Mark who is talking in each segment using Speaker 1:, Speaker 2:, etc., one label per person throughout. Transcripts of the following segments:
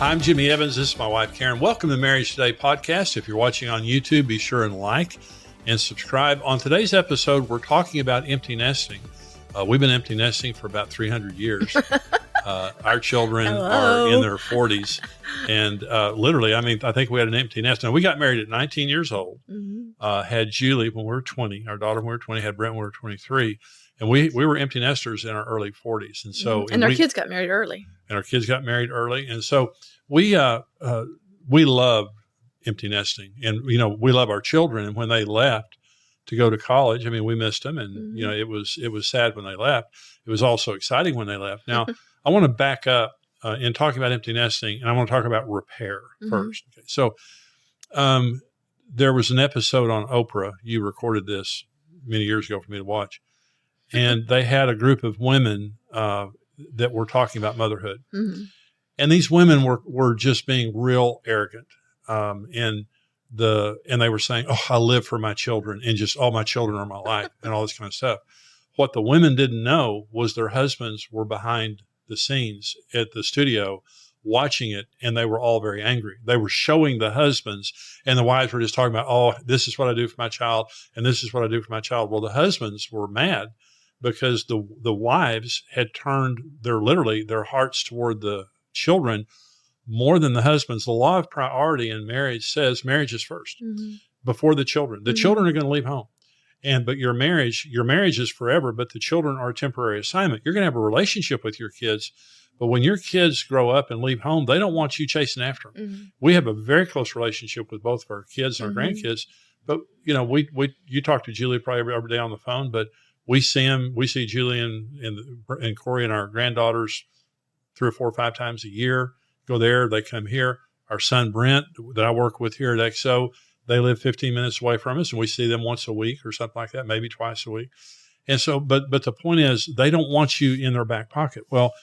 Speaker 1: I'm Jimmy Evans. This is my wife, Karen. Welcome to the Marriage Today podcast. If you're watching on YouTube, be sure and like and subscribe. On today's episode, we're talking about empty nesting. We've been empty nesting for about 300 years. Our children are in their 40s. And literally, I think we had an empty nest. Now, we got married at 19 years old, had Julie when we were 20, our daughter when we were 20, had Brent when we were 23. And we were empty nesters in our early 40s. And so,
Speaker 2: and our kids got married early.
Speaker 1: And so we love empty nesting, and, we love our children. And when they left to go to college, we missed them, and, it was sad when they left. It was also exciting when they left. Now, I want to back up in talking about empty nesting, and I want to talk about repair first. Okay. So, there was an episode on Oprah. You recorded this many years ago for me to watch. And they had a group of women that were talking about motherhood. And these women were just being real arrogant. And they were saying, "Oh, I live for my children, and just all my children are my life," and all this kind of stuff. What the women didn't know was their husbands were behind the scenes at the studio watching it, and they were all very angry. They were showing the husbands, and the wives were just talking about, "Oh, this is what I do for my child, and this is what I do for my child." Well, the husbands were mad because the wives had turned their hearts toward the children more than the husbands. The law of priority in marriage says marriage is first before the children. The children are going to leave home. But your marriage is forever, but the children are a temporary assignment. You're going to have a relationship with your kids, but when your kids grow up and leave home, they don't want you chasing after them. We have a very close relationship with both of our kids and our grandkids, but you talk to Julie probably every day on the phone, but we see Julie and Corey and our granddaughters 3 or 4 or 5 times a year. Go there, they come here. Our son Brent, that I work with here at XO, they live 15 minutes away from us, and we see them once a week or something like that, maybe twice a week. And so, but the point is, they don't want you in their back pocket. Well,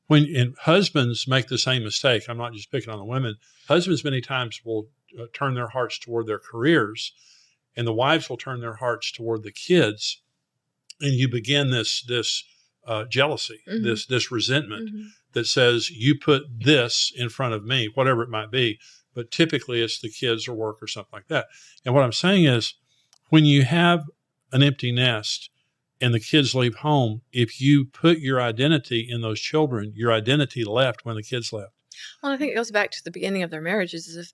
Speaker 1: when husbands make the same mistake, I'm not just picking on the women. Husbands many times will turn their hearts toward their careers, and the wives will turn their hearts toward the kids. And you begin this jealousy, this resentment that says, you put this in front of me, whatever it might be. But typically it's the kids or work or something like that. And what I'm saying is, when you have an empty nest and the kids leave home, if you put your identity in those children, your identity left when the kids left.
Speaker 2: Well, I think it goes back to the beginning of their marriages. Is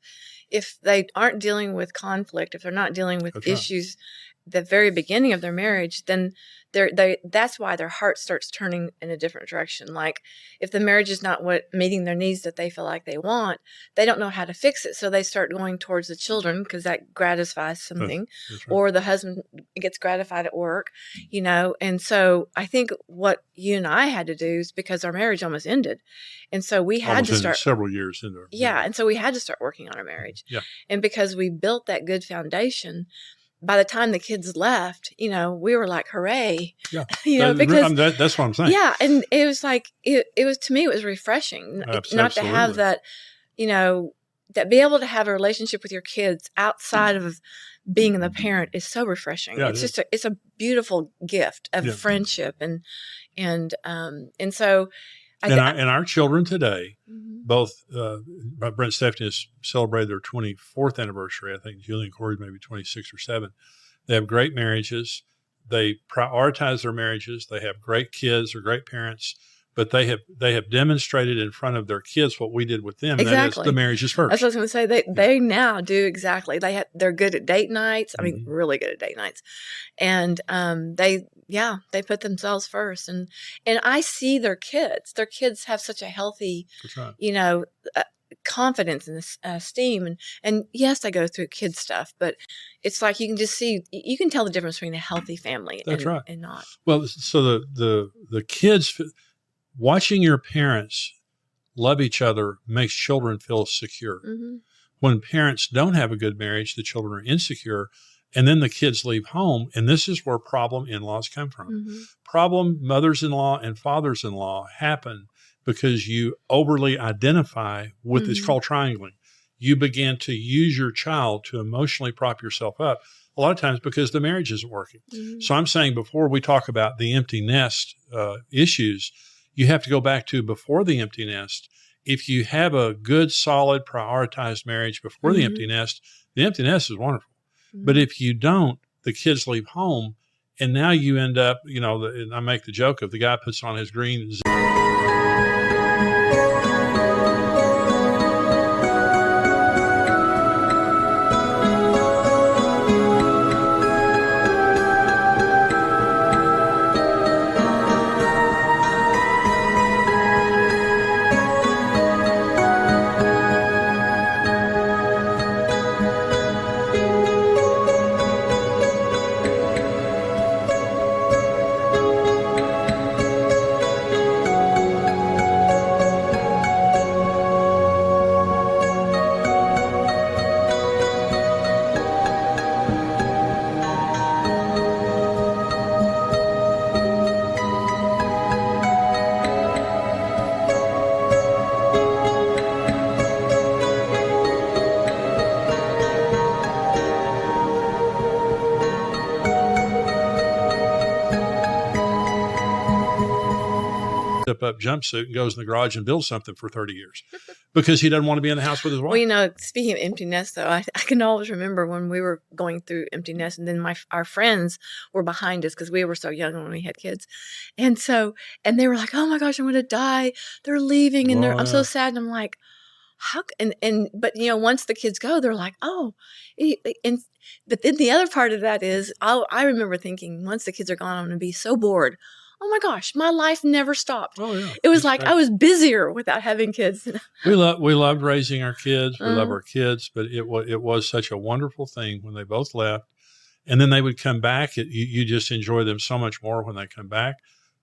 Speaker 2: if they aren't dealing with conflict, if they're not dealing with issues the very beginning of their marriage, then that's why their heart starts turning in a different direction. Like, if the marriage is not meeting their needs that they feel like they want, they don't know how to fix it. So they start going towards the children because that gratifies something,
Speaker 1: That's right.
Speaker 2: Or the husband gets gratified at work, And so I think what you and I had to do is, because our marriage almost ended. And so we had to start
Speaker 1: several years into it.
Speaker 2: Yeah. And so we had to start working on our marriage.
Speaker 1: Yeah.
Speaker 2: And because we built that good foundation, by the time the kids left, we were like, hooray,
Speaker 1: because that's what I'm saying.
Speaker 2: Yeah. And it was like, it was, to me, it was refreshing not to have that, that be able to have a relationship with your kids outside of being the parent is so refreshing.
Speaker 1: Yeah,
Speaker 2: it's a beautiful gift of friendship. And so
Speaker 1: our children today, both Brent and Stephanie has celebrated their 24th anniversary. I think Julie and Corey maybe 26 or 7. They have great marriages. They prioritize their marriages. They have great kids. They're great parents. But they have demonstrated in front of their kids what we did with them.
Speaker 2: Exactly.
Speaker 1: That is, the marriage is first.
Speaker 2: That's what I was going to say. They now do exactly. They're good at date nights. Really good at date nights, and they put themselves first. And I see their kids. Their kids have such a healthy, confidence and esteem. And yes, they go through kid stuff, but it's like you can tell the difference between a healthy family and not.
Speaker 1: Well, so the kids. Watching your parents love each other makes children feel secure. When parents don't have a good marriage, the children are insecure, and then the kids leave home, and this is where problem in-laws come from. Problem mothers-in-law and fathers-in-law happen because you overly identify with it's called triangling. You begin to use your child to emotionally prop yourself up, a lot of times because the marriage isn't working. So I'm saying, before we talk about the empty nest issues, you have to go back to before the empty nest if you have a good, solid, prioritized marriage before the empty nest is wonderful. But if you don't, the kids leave home, and now you end up, and I make the joke of the guy puts on his green up jumpsuit and goes in the garage and builds something for 30 years because he doesn't want to be in the house with his wife.
Speaker 2: Well, speaking of empty nest, though, I can always remember when we were going through empty nest, and then our friends were behind us because we were so young when we had kids. And they were like, "Oh my gosh, I'm going to die. They're leaving, and I'm so sad." And I'm like, how? But once the kids go, they're like, "Oh," but then the other part of that is, I remember thinking, once the kids are gone, I'm going to be so bored. Oh my gosh, my life never stopped.
Speaker 1: Oh yeah,
Speaker 2: it was like great. I was busier without having kids.
Speaker 1: we loved raising our kids. We love our kids, but it was such a wonderful thing when they both left, and then they would come back. You just enjoy them so much more when they come back.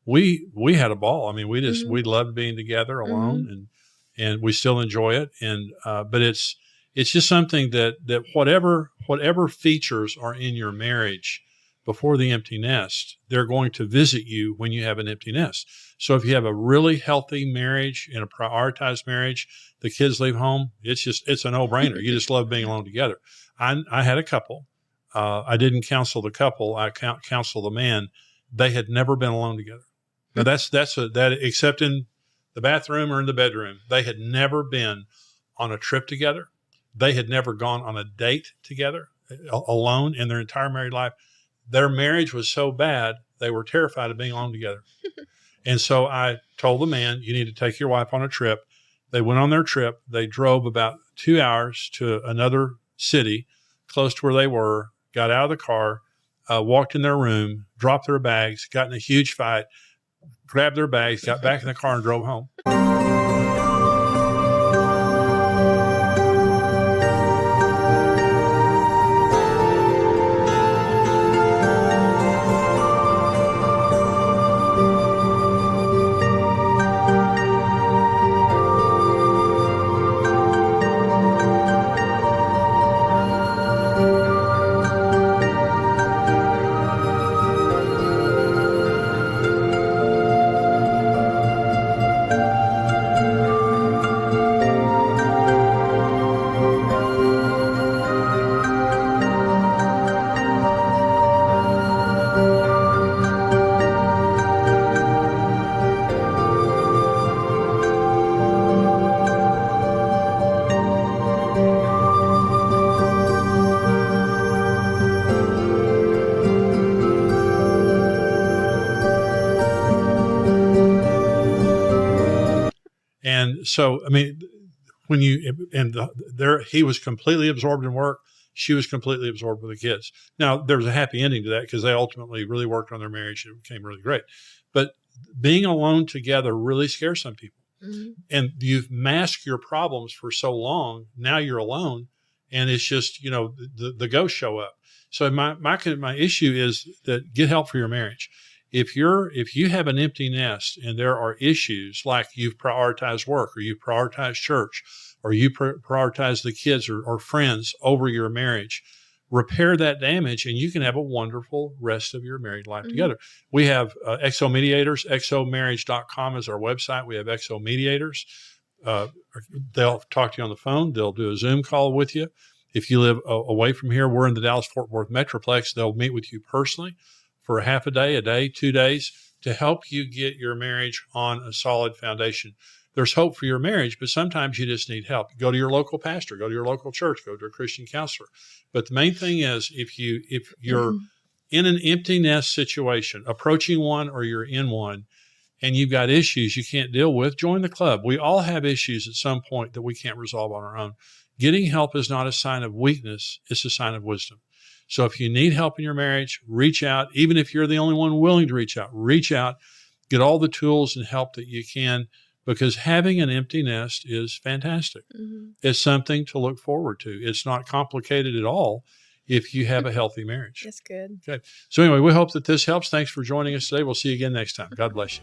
Speaker 1: We had a ball. I mean, we loved being together alone, and we still enjoy it. And but it's just something that whatever features are in your marriage before the empty nest, they're going to visit you when you have an empty nest. So if you have a really healthy marriage and a prioritized marriage, the kids leave home, it's a no-brainer. You just love being alone together. I had a couple. I didn't counsel the couple. I counseled the man. They had never been alone together. Now that except in the bathroom or in the bedroom, they had never been on a trip together. They had never gone on a date together alone in their entire married life. Their marriage was so bad, they were terrified of being alone together. And so I told the man, you need to take your wife on a trip. They went on their trip. They drove about 2 hours to another city close to where they were, got out of the car, walked in their room, dropped their bags, got in a huge fight, grabbed their bags, got back in the car and drove home. And so, I mean, he was completely absorbed in work. She was completely absorbed with the kids. Now, there was a happy ending to that because they ultimately really worked on their marriage. It became really great. But being alone together really scares some people. Mm-hmm. And you've masked your problems for so long. Now you're alone, and it's just, the ghosts show up. So my issue is that get help for your marriage. If you have an empty nest and there are issues like you've prioritized work or you've prioritized church or you prioritize the kids or friends over your marriage, repair that damage and you can have a wonderful rest of your married life together. We have XO mediators. XOmarriage.com is our website. We have XO mediators. They'll talk to you on the phone. They'll do a Zoom call with you. If you live away from here, we're in the Dallas-Fort Worth Metroplex. They'll meet with you personally for a half a day, 2 days. to help you get your marriage on a solid foundation. There's hope for your marriage, but sometimes you just need help. Go to your local pastor, go to your local church, go to a Christian counselor. But the main thing is, if you're in an empty nest situation, approaching one, or you're in one, and you've got issues you can't deal with, join the club. We all have issues at some point that we can't resolve on our own. Getting help is not a sign of weakness, it's a sign of wisdom. So if you need help in your marriage, reach out. Even if you're the only one willing to reach out, get all the tools and help that you can, because having an empty nest is fantastic. It's something to look forward to. It's not complicated at all if you have a healthy marriage.
Speaker 2: That's good.
Speaker 1: Okay. So anyway, we hope that this helps. Thanks for joining us today. We'll see you again next time. God bless you.